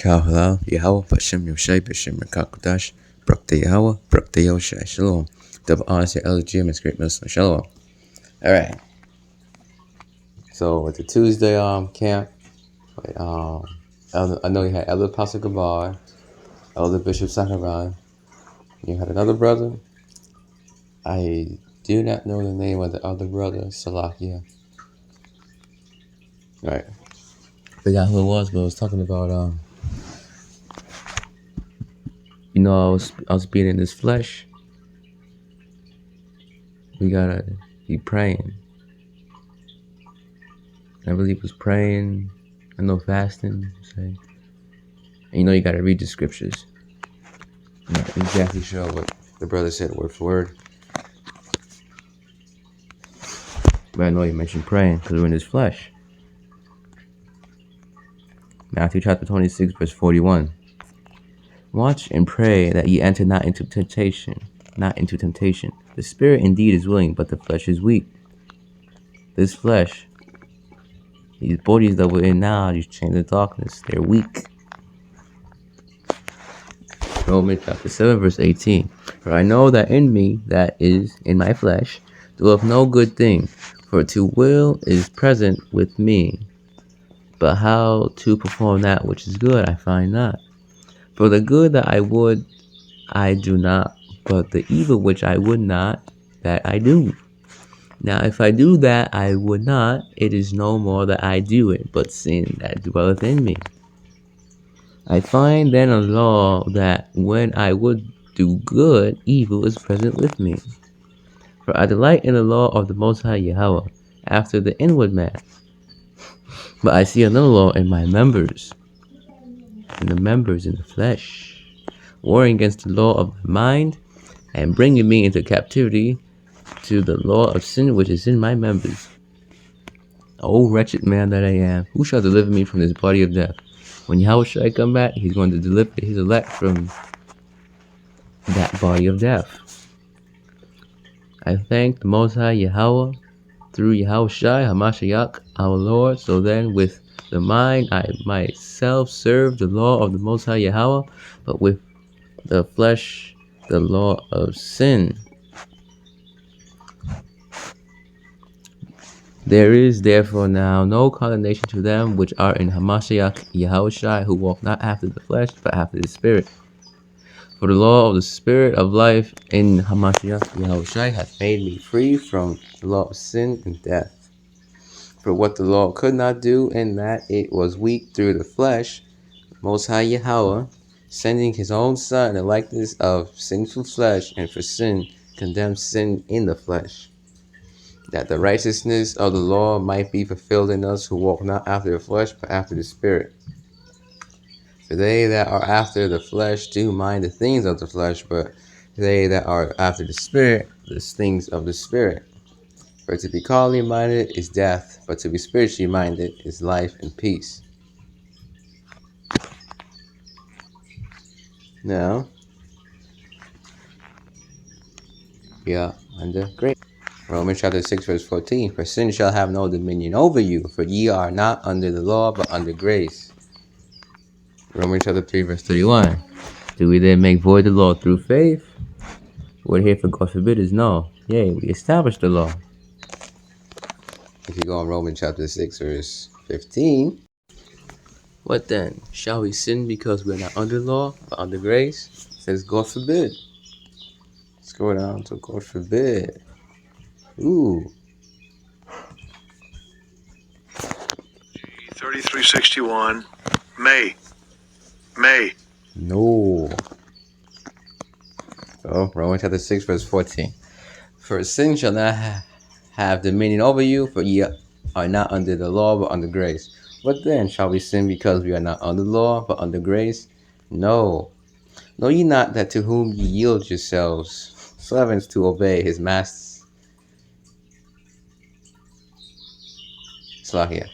Halal, Yahawah, BAHASHAM, Yoshai, BAHASHAM, Rakakudash, Brakta Yahawah, Brakta Yoshai, Shalom. Double honors to Elder Jim, Great Muslim, Shalom. Alright. So, with the Tuesday camp, I know you had Elder Apostle Gabar, Elder Bishop Saharan. You had another brother. I do not know the name of the other brother, Salakia. Alright. Forgot who it was, but I was talking about, I was being in this flesh. We gotta be praying. I believe it was praying. I know fasting. Say, and you gotta read the scriptures. I'm not exactly sure what the brother said word for word, but I know he mentioned praying because we're in his flesh. Matthew chapter 26, verse 41. Watch and pray that ye enter not into temptation. Not into temptation. The spirit indeed is willing, but the flesh is weak. This flesh, these bodies that we're in now, these chains of darkness, they're weak. Romans chapter 7, verse 18. For I know that in me, that is, in my flesh, doeth no good thing, for to will is present with me. But how to perform that which is good, I find not. For the good that I would, I do not, but the evil which I would not, that I do. Now if I do that I would not, it is no more that I do it, but sin that dwelleth in me. I find then a law that when I would do good, evil is present with me. For I delight in the law of the Most High Yahawah, after the inward man. But I see another law in my members, in the flesh, warring against the law of my mind, and bringing me into captivity to the law of sin which is in my members. O wretched man that I am, who shall deliver me from this body of death? When Yahawashi come back, he's going to deliver his elect from that body of death. I thank the Most High Yahawah through Yahawashi Hamashiach, our Lord. So then with the mind I myself serve the law of the Most High Yahawah, but with the flesh the law of sin. There is therefore now no condemnation to them which are in Hamashiach Yahawashi, who walk not after the flesh, but after the Spirit. For the law of the Spirit of life in Hamashiach Yahawashi hath made me free from the law of sin and death. For what the law could not do, in that it was weak through the flesh, Most High Yahawah, sending his own Son in the likeness of sinful flesh, and for sin, condemned sin in the flesh, that the righteousness of the law might be fulfilled in us who walk not after the flesh, but after the Spirit. For they that are after the flesh do mind the things of the flesh, but they that are after the Spirit, the things of the Spirit. For to be carnally minded is death, but to be spiritually minded is life and peace. Now, we are under grace. Romans chapter 6, verse 14. For sin shall have no dominion over you, for ye are not under the law, but under grace. Romans chapter 3, verse 31. Do we then make void the law through faith? What here for God forbid is no. Yea, we establish the law. If you go on Romans chapter 6, verse 15. What then? Shall we sin because we are not under law, but under grace? It says God forbid. Let's go down to God forbid. Ooh. 3361. May. No. So, Romans chapter 6, verse 14. For sin shall not have dominion over you, for ye are not under the law, but under grace. What then? Shall we sin because we are not under law, but under grace? No. Know ye not that to whom ye yield yourselves servants to obey his masters? Slahia.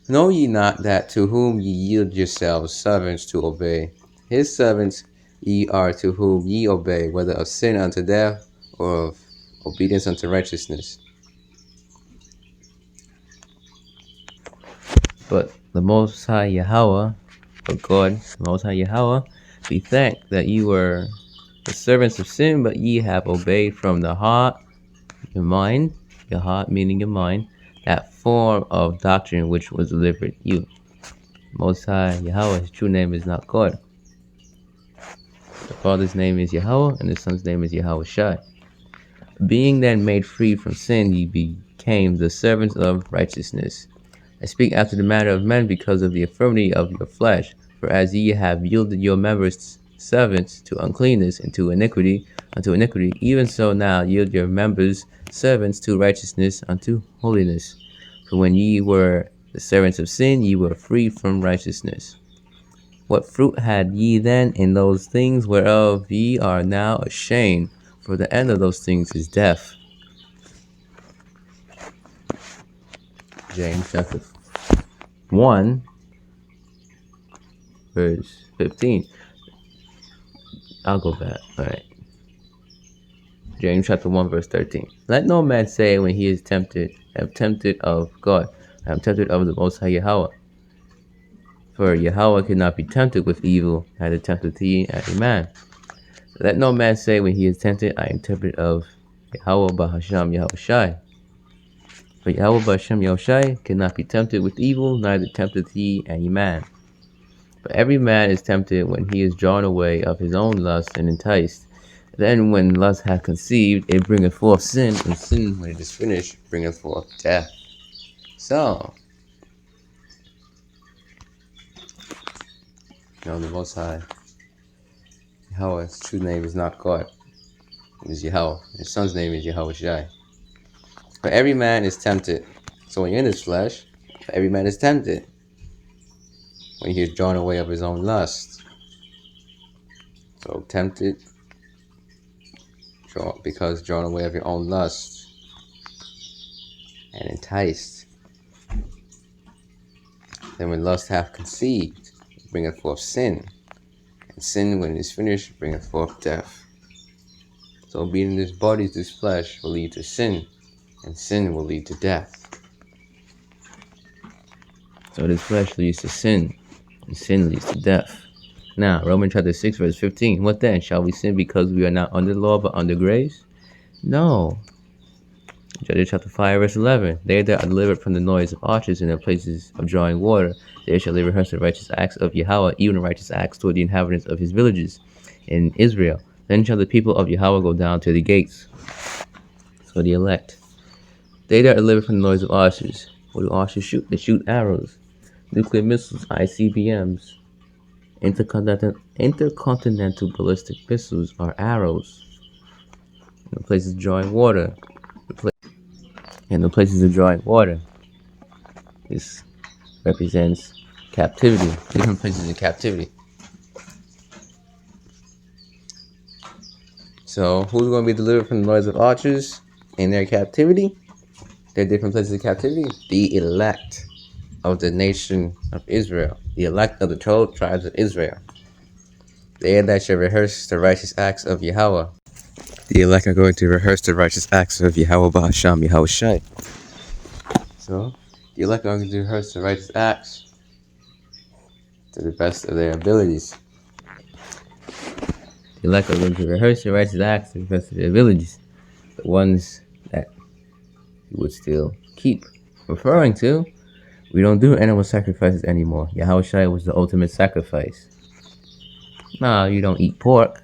Know ye not that to whom ye yield yourselves servants to obey his servants ye are to whom ye obey, whether of sin unto death, or of obedience unto righteousness? But the Most High Yahawah But God, Most High Yahawah, be thanked that you were the servants of sin, but ye have obeyed from the heart, your mind, your heart meaning your mind, that form of doctrine which was delivered you. Most High Yahawah, his true name is not God. The Father's name is Yahawah, and the Son's name is YAHAWASHI. Being then made free from sin, ye became the servants of righteousness. I speak after the manner of men because of the infirmity of your flesh. For as ye have yielded your members servants to uncleanness and to iniquity, unto iniquity, even so now yield your members servants to righteousness unto holiness. For when ye were the servants of sin, ye were free from righteousness. What fruit had ye then in those things whereof ye are now ashamed? For the end of those things is death. James chapter 1, verse 15. I'll go back. Alright. James chapter 1, verse 13. Let no man say when he is tempted, I am tempted of God, I am tempted of the Most High Yahawah. For Yahawah cannot be tempted with evil, neither tempteth he any man. Let no man say when he is tempted, I am tempted of Yahawah BAHASHAM YAHAWASHI. For Yahawah BAHASHAM YAHAWASHI cannot be tempted with evil, neither tempteth he any man. But every man is tempted when he is drawn away of his own lust and enticed. Then when lust hath conceived, it bringeth forth sin, and sin, when it is finished, bringeth forth death. So, the Most High Yahawah's true name is not God. It is Yahawah. His Son's name is YAHAWASHI. For every man is tempted. So when you're in this flesh, every man is tempted when he is drawn away of his own lust. So tempted, because drawn away of your own lust, and enticed. Then when lust hath conceived, it bringeth forth sin. And sin, when it is finished, bringeth forth death. So being in this body, this flesh, will lead to sin, and sin will lead to death. So this flesh leads to sin, and sin leads to death. Now, Romans chapter 6, verse 15. What then? Shall we sin because we are not under the law, but under grace? No. Judges chapter 5, verse 11. They that are delivered from the noise of archers in their places of drawing water, they shall rehearse the righteous acts of Yahawah, even the righteous acts toward the inhabitants of his villages in Israel. Then shall the people of Yahawah go down to the gates. So the elect. They that are delivered from the noise of archers. What do archers shoot? They shoot arrows, nuclear missiles, ICBMs. Intercontinental ballistic missiles are arrows. In the places of drawing water. And the places of drawing water. This represents captivity. Different places of captivity. So who's going to be delivered from the noise of archers in their captivity? Their different places of captivity? The elect of the nation of Israel. The elect of the 12 tribes of Israel. They that shall rehearse the righteous acts of Yahawah. The elect are going to rehearse the righteous acts of Yahawah BAHASHAM YAHAWASHI. So, the elect are going to rehearse the righteous acts to the best of their abilities. The elect are going to rehearse the righteous acts to the best of their abilities. The ones that you would still keep referring to. We don't do animal sacrifices anymore. Yahawashi was the ultimate sacrifice. Nah, you don't eat pork,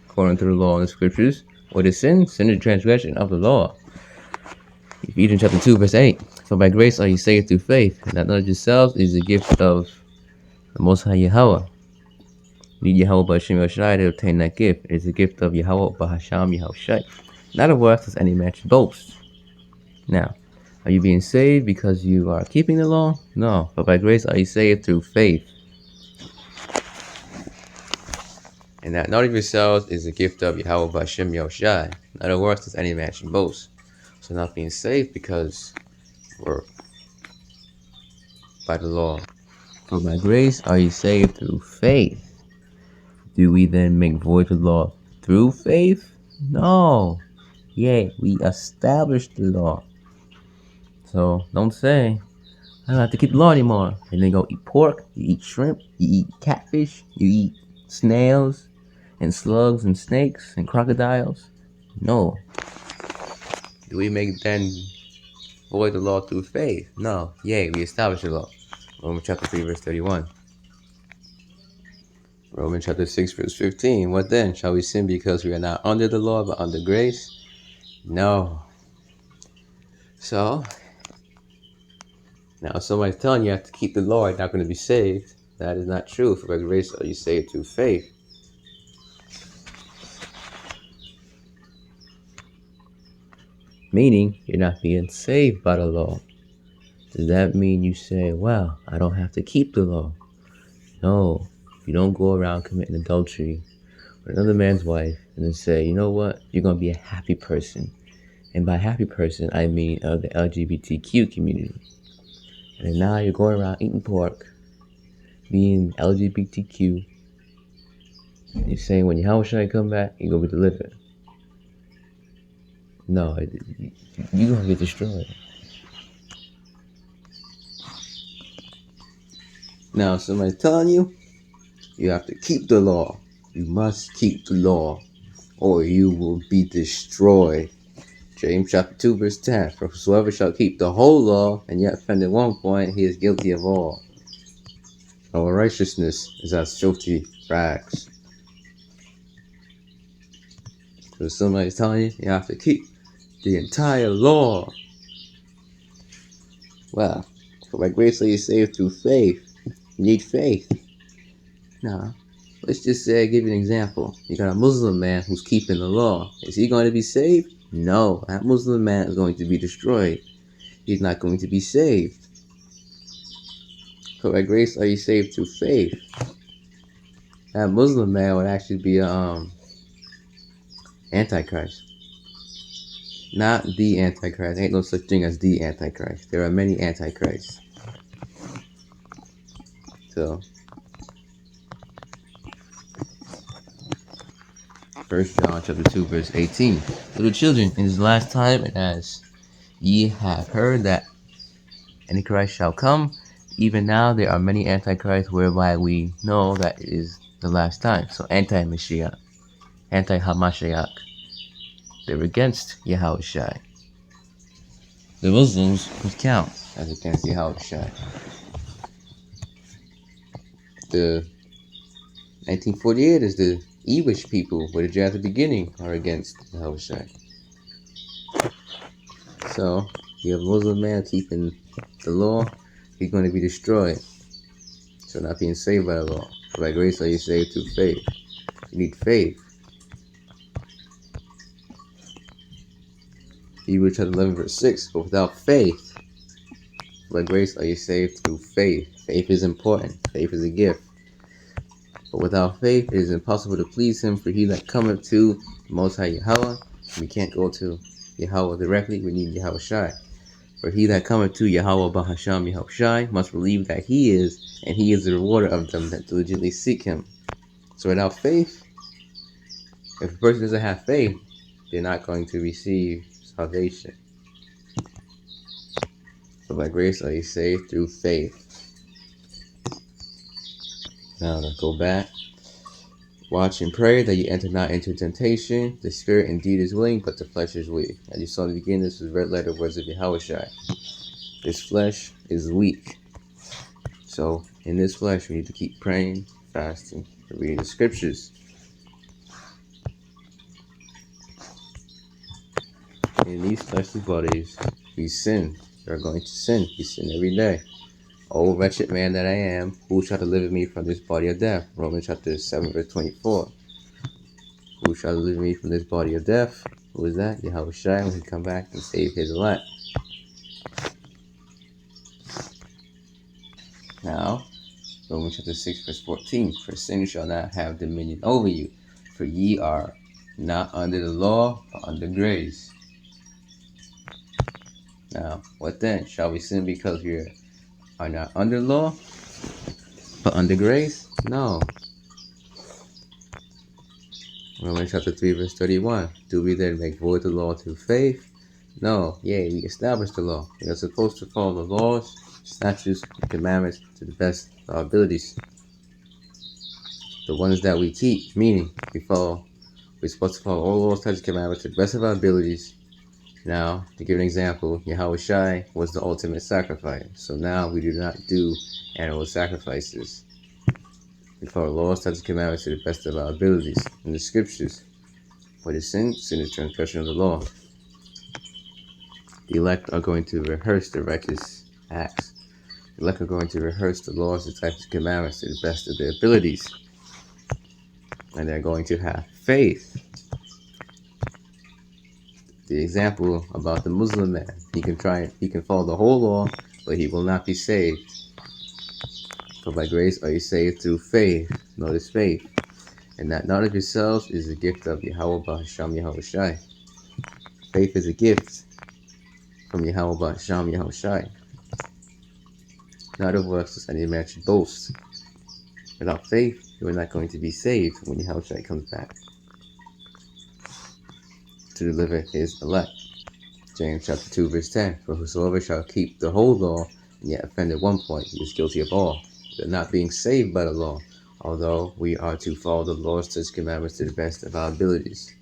according to the law and the scriptures. What is sin? Sin is transgression of the law. Ephesians chapter 2, verse 8. For by grace are you saved through faith, and that not of yourselves is a gift of the Most High Yahawah. You need Yahawah BaHashem Yahushai to obtain that gift. It is a gift of Yahawah BaHashem Yahushai. Not of works as any man should boast. Now, are you being saved because you are keeping the law? No, but by grace are you saved through faith. And that not of yourselves is a gift of Yahawah BaHashem Yahushai. Not of works as any man should boast. So not being saved because we're by the law. For by grace are you saved through faith. Do we then make void the law through faith? No. Yea, we establish the law. So don't say, I don't have to keep the law anymore. And then go eat pork, you eat shrimp, you eat catfish, you eat snails and slugs and snakes and crocodiles. No. Do we make then void the law through faith? No. Yea, we establish the law. Romans chapter 3, verse 31. Romans chapter 6, verse 15. What then? Shall we sin because we are not under the law but under grace? No. So, now if somebody's telling you have to keep the law, you're not going to be saved. That is not true. For by grace are you saved through faith. Meaning, you're not being saved by the law. Does that mean you say, well, I don't have to keep the law? No. You don't go around committing adultery with another man's wife and then say, you know what? You're going to be a happy person. And by happy person, I mean of the LGBTQ community. And then now you're going around eating pork, being LGBTQ. You're saying when YAHAWASHI come back, you're going to be delivered. No, you're going to get destroyed. Now, if somebody's telling you, you have to keep the law. You must keep the law, or you will be destroyed. James chapter 2, verse 10. For whosoever shall keep the whole law, and yet offend at one point, he is guilty of all. Our righteousness is as filthy rags. So if somebody's telling you, you have to keep the entire law. Well, for by grace are you saved through faith. You need faith. Now, let's just say, give you an example. You got a Muslim man who's keeping the law. Is he going to be saved? No. That Muslim man is going to be destroyed. He's not going to be saved. For by grace are you saved through faith. That Muslim man would actually be Antichrist. Not the Antichrist. Ain't no such thing as the Antichrist. There are many Antichrists. So, 1 John chapter 2, verse 18. Little children, in this last time, and as ye have heard that Antichrist shall come, even now there are many Antichrists, whereby we know that it is the last time. So anti-Mashiach, anti-Hamashiach. They're against YAHAWASHI. The Muslims would count as against YAHAWASHI. The 1948 is the Ewish people, which at the beginning are against YAHAWASHI. So, you have a Muslim man keeping the law, he's going to be destroyed. So not being saved by the law. For by grace are you saved through faith. You need faith. Hebrews chapter 11, verse 6. But without faith, by grace are you saved through faith. Faith is important. Faith is a gift. But without faith, it is impossible to please him. For he that cometh to the Most High Yahweh, we can't go to Yahweh directly. We need YAHAWASHI. For he that cometh to YAHAWAH BAHASHAM YAHAWASHI must believe that he is, and he is the rewarder of them that diligently seek him. So without faith, if a person doesn't have faith, they're not going to receive salvation. So by grace are you saved through faith. Now let's go back. Watch and pray that you enter not into temptation. The spirit indeed is willing, but the flesh is weak. As you saw in the beginning, this was red letter words of YAHAWASHI. This flesh is weak. So in this flesh, we need to keep praying, fasting, and reading the scriptures. In these fleshly bodies, we sin. We are going to sin. We sin every day. O wretched man that I am, who shall deliver me from this body of death? Romans chapter 7, verse 24. Who shall deliver me from this body of death? Who is that? YAHAWASHI, when he come back and save his elect. Now, Romans chapter 6, verse 14. For sin shall not have dominion over you, for ye are not under the law, but under grace. Now, what then? Shall we sin because we are not under law, but under grace? No. Romans chapter 3, verse 31. Do we then make void the law through faith? No. Yea, we establish the law. We are supposed to follow the laws, statutes, and commandments to the best of our abilities. The ones that we keep, meaning we're supposed to follow all laws, statutes, and commandments to the best of our abilities. Now, to give an example, YAHAWASHI was the ultimate sacrifice. So now we do not do animal sacrifices. We follow laws, statutes, and commandments to the best of our abilities. In the scriptures, what is sin? Sin is transgression of the law. The elect are going to rehearse the righteous acts. The elect are going to rehearse the laws, the statutes, and commandments to the best of their abilities. And they're going to have faith. The example about the Muslim man, he can follow the whole law, but he will not be saved. For by grace are you saved through faith. Notice faith. And that not of yourselves is a gift of Yahawah, BAHASHAM, YAHAWASHI. Faith is a gift from Yahawah, BAHASHAM, YAHAWASHI. Not of works, lest any man should boast. Without faith, you are not going to be saved when Yahawashi comes back to deliver his elect. James chapter 2, verse 10. For whosoever shall keep the whole law, and yet offend at one point, he is guilty of all. We are not being saved by the law, although we are to follow the laws, statutes, commandments to the best of our abilities.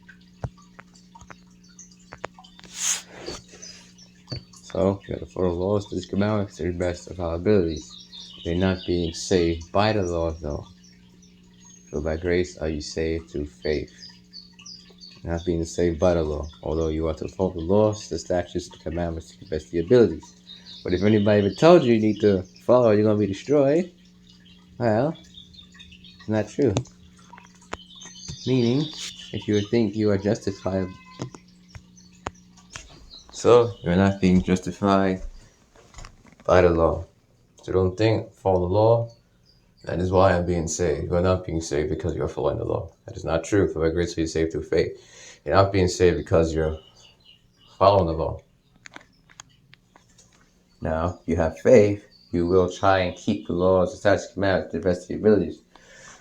So, we have to follow the laws, statutes, commandments to the best of our abilities. They're not being saved by the law, though. For by grace are you saved through faith. Not being saved by the law, although you are to follow the laws, the statutes, the commandments to the best of your abilities. But if anybody ever told you need to follow, you're going to be destroyed, well, it's not true. Meaning, if you think you are justified, so you're not being justified by the law. So don't think, follow the law, that is why I'm being saved. You are not being saved because you're following the law. That is not true. For by grace are you saved through faith. You're not being saved because you're following the law. Now, if you have faith, you will try and keep the laws, the statutes, commandments to the best of your abilities.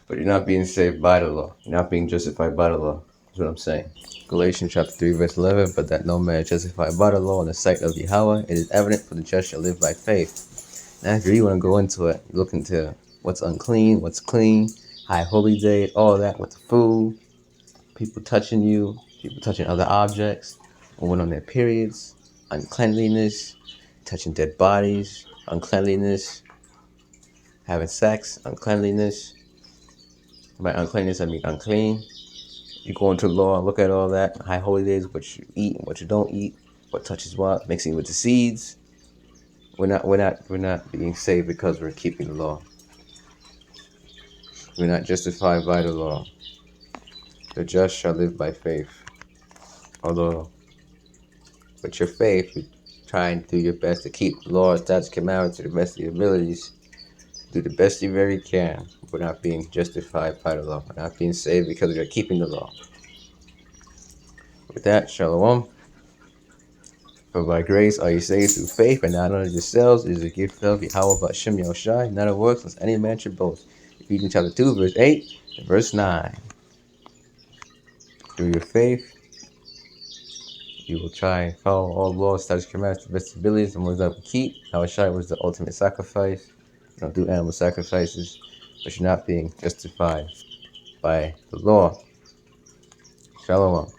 But you're not being saved by the law. You're not being justified by the law. That's what I'm saying. Galatians chapter 3, verse 11. But that no man is justified by the law in the sight of Yahawah, it is evident, for the just shall live by faith. Now, if you really want to go into it, look into what's unclean, what's clean, high holy day, all that with the food, people touching you, people touching other objects, women on their periods, uncleanliness, touching dead bodies, uncleanliness, having sex, uncleanliness. By uncleanness, I mean unclean. You go into law, look at all that, high holy days, what you eat and what you don't eat, what touches what, mixing with the seeds. We're not being saved because we're keeping the law. We're not justified by the law. The just shall live by faith. Although, with your faith, you try and do your best to keep the law, statutes, commandments to the best of your abilities. Do the best you very can. We're not being justified by the law. We're not being saved because we're keeping the law. With that, shalom. For by grace are you saved through faith, and not of yourselves. It is a gift of Yahawah, BAHASHAM, YAHAWASHI, not of works, lest any man should boast. Ephesians chapter 2, verse 8 and verse 9. Through your faith, you will try and follow all laws, statutes, commandments, to the best abilities, and ones that we keep. YAHAWASHI was the ultimate sacrifice. You don't do animal sacrifices, but you're not being justified by the law. Shalom.